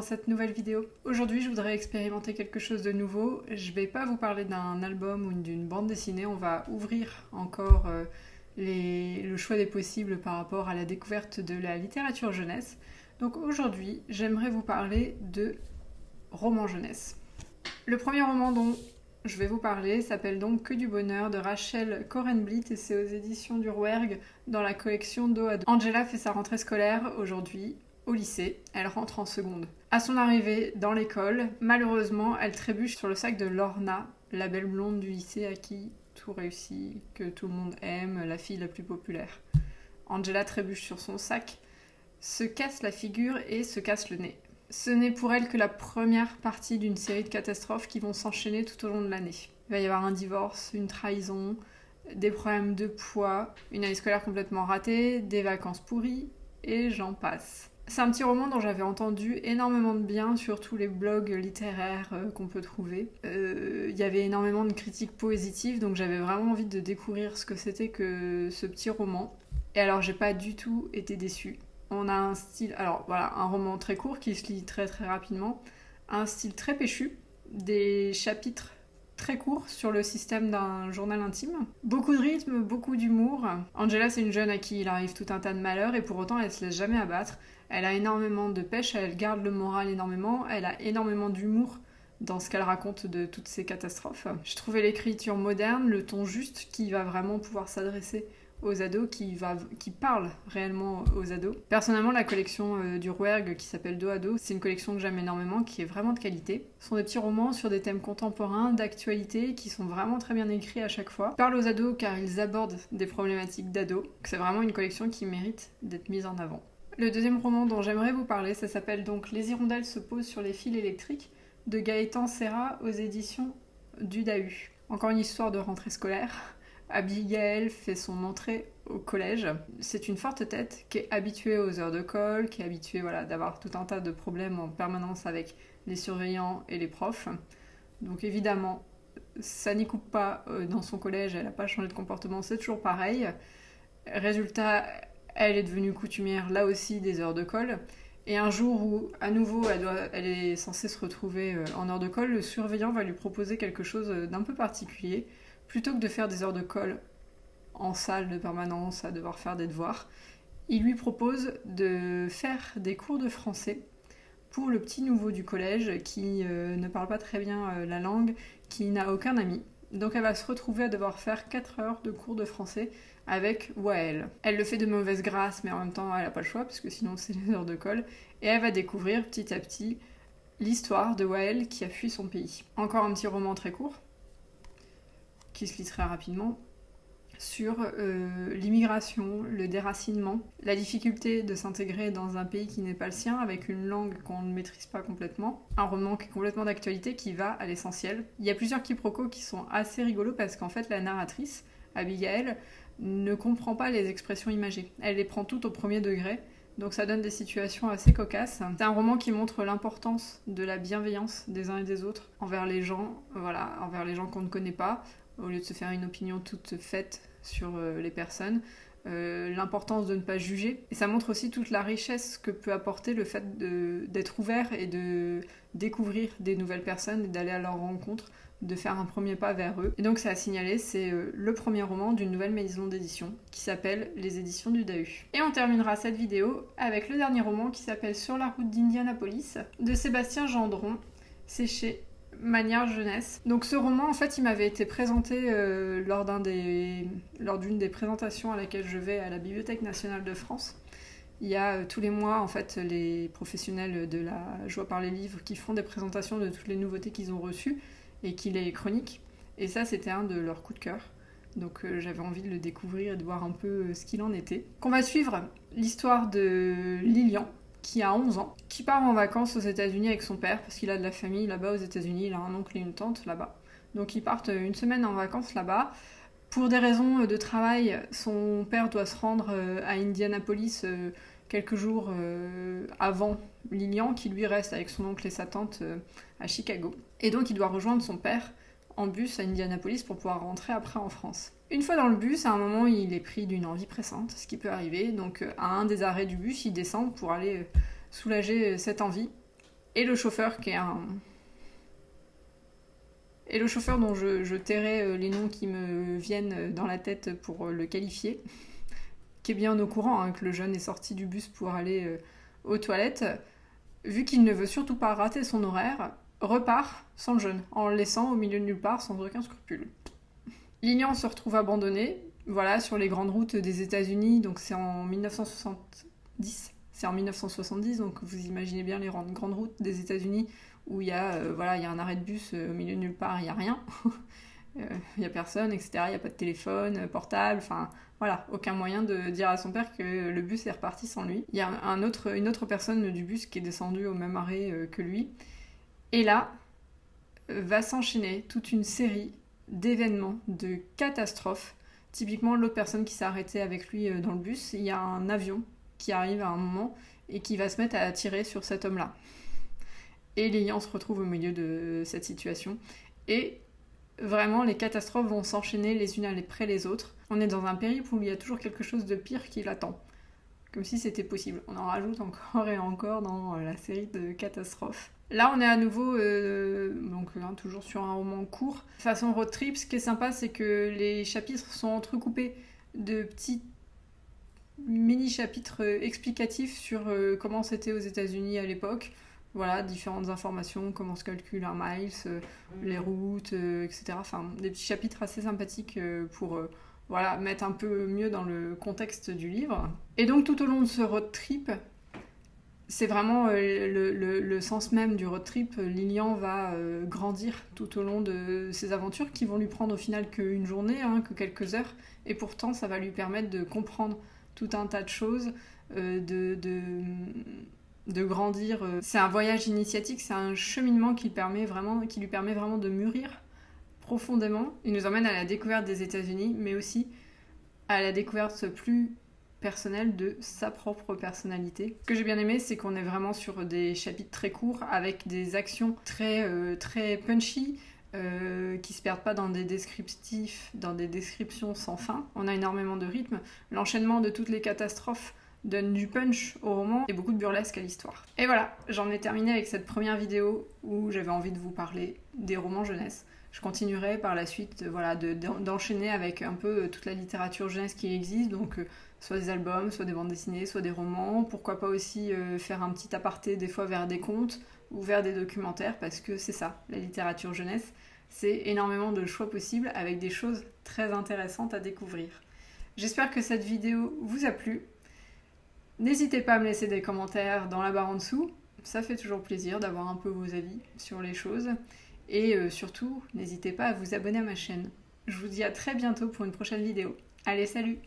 cette nouvelle vidéo. Aujourd'hui, je voudrais expérimenter quelque chose de nouveau. Je vais pas vous parler d'un album ou d'une bande dessinée, on va ouvrir encore le choix des possibles par rapport à la découverte de la littérature jeunesse. Donc aujourd'hui, j'aimerais vous parler de romans jeunesse. Le premier roman dont je vais vous parler s'appelle donc Que du bonheur de Rachel Korenblit et c'est aux éditions du Rouergue dans la collection dos à dos. Angela fait sa rentrée scolaire aujourd'hui au lycée, elle rentre en seconde. À son arrivée dans l'école, malheureusement, elle trébuche sur le sac de Lorna, la belle blonde du lycée à qui tout réussit, que tout le monde aime, la fille la plus populaire. Angela trébuche sur son sac, se casse la figure et se casse le nez. Ce n'est pour elle que la première partie d'une série de catastrophes qui vont s'enchaîner tout au long de l'année. Il va y avoir un divorce, une trahison, des problèmes de poids, une année scolaire complètement ratée, des vacances pourries, et j'en passe. C'est un petit roman dont j'avais entendu énormément de bien sur tous les blogs littéraires qu'on peut trouver. Il y avait énormément de critiques positives, donc j'avais vraiment envie de découvrir ce que c'était que ce petit roman. Et alors j'ai pas du tout été déçue. On a un style, alors voilà, un roman très court qui se lit très très rapidement, un style très péchu, des chapitres très courts sur le système d'un journal intime, beaucoup de rythme, beaucoup d'humour. Angela, c'est une jeune à qui il arrive tout un tas de malheurs et pour autant elle se laisse jamais abattre. Elle a énormément de pêche, elle garde le moral énormément, elle a énormément d'humour dans ce qu'elle raconte de toutes ces catastrophes. Je trouvais l'écriture moderne, le ton juste qui va vraiment pouvoir s'adresser aux ados, qui parle réellement aux ados. Personnellement, la collection du Rouergue qui s'appelle Dos à dos, c'est une collection que j'aime énormément, qui est vraiment de qualité. Ce sont des petits romans sur des thèmes contemporains, d'actualité, qui sont vraiment très bien écrits à chaque fois. Ils parlent aux ados car ils abordent des problématiques d'ados. C'est vraiment une collection qui mérite d'être mise en avant. Le deuxième roman dont j'aimerais vous parler, ça s'appelle donc Les hirondelles se posent sur les fils électriques, de Gaëtan Serra aux éditions du Dahu. Encore une histoire de rentrée scolaire. Abigail fait son entrée au collège. C'est une forte tête qui est habituée aux heures de colle, qui est habituée d'avoir tout un tas de problèmes en permanence avec les surveillants et les profs. Donc évidemment, ça n'y coupe pas dans son collège, elle n'a pas changé de comportement, c'est toujours pareil. Résultat, elle est devenue coutumière là aussi des heures de colle. Et un jour où, à nouveau, elle est censée se retrouver en heure de colle, le surveillant va lui proposer quelque chose d'un peu particulier. Plutôt que de faire des heures de colle en salle de permanence, à devoir faire des devoirs, il lui propose de faire des cours de français pour le petit nouveau du collège qui ne parle pas très bien la langue, qui n'a aucun ami. Donc elle va se retrouver à devoir faire 4 heures de cours de français avec Wael. Elle le fait de mauvaise grâce, mais en même temps elle n'a pas le choix, parce que sinon c'est les heures de colle. Et elle va découvrir petit à petit l'histoire de Wael qui a fui son pays. Encore un petit roman très court, qui se lit très rapidement, sur l'immigration, le déracinement, la difficulté de s'intégrer dans un pays qui n'est pas le sien, avec une langue qu'on ne maîtrise pas complètement. Un roman qui est complètement d'actualité, qui va à l'essentiel. Il y a plusieurs quiproquos qui sont assez rigolos, parce qu'en fait, la narratrice, Abigail, ne comprend pas les expressions imagées. Elle les prend toutes au premier degré, donc ça donne des situations assez cocasses. C'est un roman qui montre l'importance de la bienveillance des uns et des autres envers les gens, envers les gens qu'on ne connaît pas, au lieu de se faire une opinion toute faite sur les personnes, l'importance de ne pas juger. Et ça montre aussi toute la richesse que peut apporter le fait d'être ouvert et de découvrir des nouvelles personnes et d'aller à leur rencontre, de faire un premier pas vers eux. Et donc ça à signaler, c'est le premier roman d'une nouvelle maison d'édition qui s'appelle Les éditions du Dahu. Et on terminera cette vidéo avec le dernier roman qui s'appelle Sur la route d'Indianapolis de Sébastien Gendron. C'est chez Manière Jeunesse. Donc ce roman, en fait, il m'avait été présenté lors d'une des présentations à laquelle je vais à la Bibliothèque nationale de France. Il y a tous les mois, en fait, les professionnels de la joie par les livres qui font des présentations de toutes les nouveautés qu'ils ont reçues et qui les chroniquent. Et ça, c'était un de leurs coups de cœur. Donc j'avais envie de le découvrir et de voir un peu ce qu'il en était. On va suivre l'histoire de Lilian, qui a 11 ans, qui part en vacances aux États-Unis avec son père, parce qu'il a de la famille là-bas aux États-Unis, il a un oncle et une tante là-bas. Donc ils partent une semaine en vacances là-bas. Pour des raisons de travail, son père doit se rendre à Indianapolis quelques jours avant Lilian, qui lui reste avec son oncle et sa tante à Chicago. Et donc il doit rejoindre son père en bus à Indianapolis pour pouvoir rentrer après en France. Une fois dans le bus, à un moment, il est pris d'une envie pressante, ce qui peut arriver. Donc à un des arrêts du bus, il descend pour aller soulager cette envie. et le chauffeur qui est un... Et le chauffeur dont je tairai les noms qui me viennent dans la tête pour le qualifier, qui est bien au courant hein, que le jeune est sorti du bus pour aller aux toilettes, vu qu'il ne veut surtout pas rater son horaire, repart sans le jeune, en le laissant au milieu de nulle part sans aucun scrupule. Lilian se retrouve abandonné, voilà, sur les grandes routes des États-Unis, donc c'est en 1970. C'est en 1970, donc vous imaginez bien les grandes routes des États-Unis où il y a un arrêt de bus au milieu de nulle part, il n'y a rien, il n'y a personne, etc. Il n'y a pas de téléphone portable, enfin voilà, aucun moyen de dire à son père que le bus est reparti sans lui. Il y a une autre personne du bus qui est descendue au même arrêt que lui. Et là, va s'enchaîner toute une série d'événements, de catastrophes. Typiquement, l'autre personne qui s'est arrêtée avec lui dans le bus, il y a un avion qui arrive à un moment et qui va se mettre à tirer sur cet homme-là. Et Lilian se retrouve au milieu de cette situation. Et vraiment, les catastrophes vont s'enchaîner les unes après les autres. On est dans un périple où il y a toujours quelque chose de pire qui l'attend. Comme si c'était possible. On en rajoute encore et encore dans la série de catastrophes. Là, on est à nouveau, toujours sur un roman court. Façon road trip, ce qui est sympa, c'est que les chapitres sont entrecoupés de petits mini-chapitres explicatifs sur comment c'était aux États-Unis à l'époque. Voilà, différentes informations, comment se calcule un miles, les routes, etc. Enfin, des petits chapitres assez sympathiques pour mettre un peu mieux dans le contexte du livre. Et donc, tout au long de ce road trip, c'est vraiment le sens même du road trip. Lilian va grandir tout au long de ses aventures qui vont lui prendre au final qu'une journée, que quelques heures. Et pourtant, ça va lui permettre de comprendre tout un tas de choses, de grandir. C'est un voyage initiatique, c'est un cheminement qui lui permet vraiment de mûrir profondément. Il nous emmène à la découverte des États-Unis, mais aussi à la découverte plus personnelle de sa propre personnalité. Ce que j'ai bien aimé, c'est qu'on est vraiment sur des chapitres très courts, avec des actions très punchy, qui se perdent pas dans des descriptifs, dans des descriptions sans fin. On a énormément de rythme. L'enchaînement de toutes les catastrophes donne du punch au roman et beaucoup de burlesque à l'histoire. Et voilà, j'en ai terminé avec cette première vidéo où j'avais envie de vous parler des romans jeunesse. Je continuerai par la suite d'enchaîner avec un peu toute la littérature jeunesse qui existe, donc soit des albums, soit des bandes dessinées, soit des romans. Pourquoi pas aussi faire un petit aparté des fois vers des contes ou vers des documentaires, parce que c'est ça, la littérature jeunesse. C'est énormément de choix possibles avec des choses très intéressantes à découvrir. J'espère que cette vidéo vous a plu. N'hésitez pas à me laisser des commentaires dans la barre en dessous, ça fait toujours plaisir d'avoir un peu vos avis sur les choses. Et surtout, n'hésitez pas à vous abonner à ma chaîne. Je vous dis à très bientôt pour une prochaine vidéo. Allez, salut!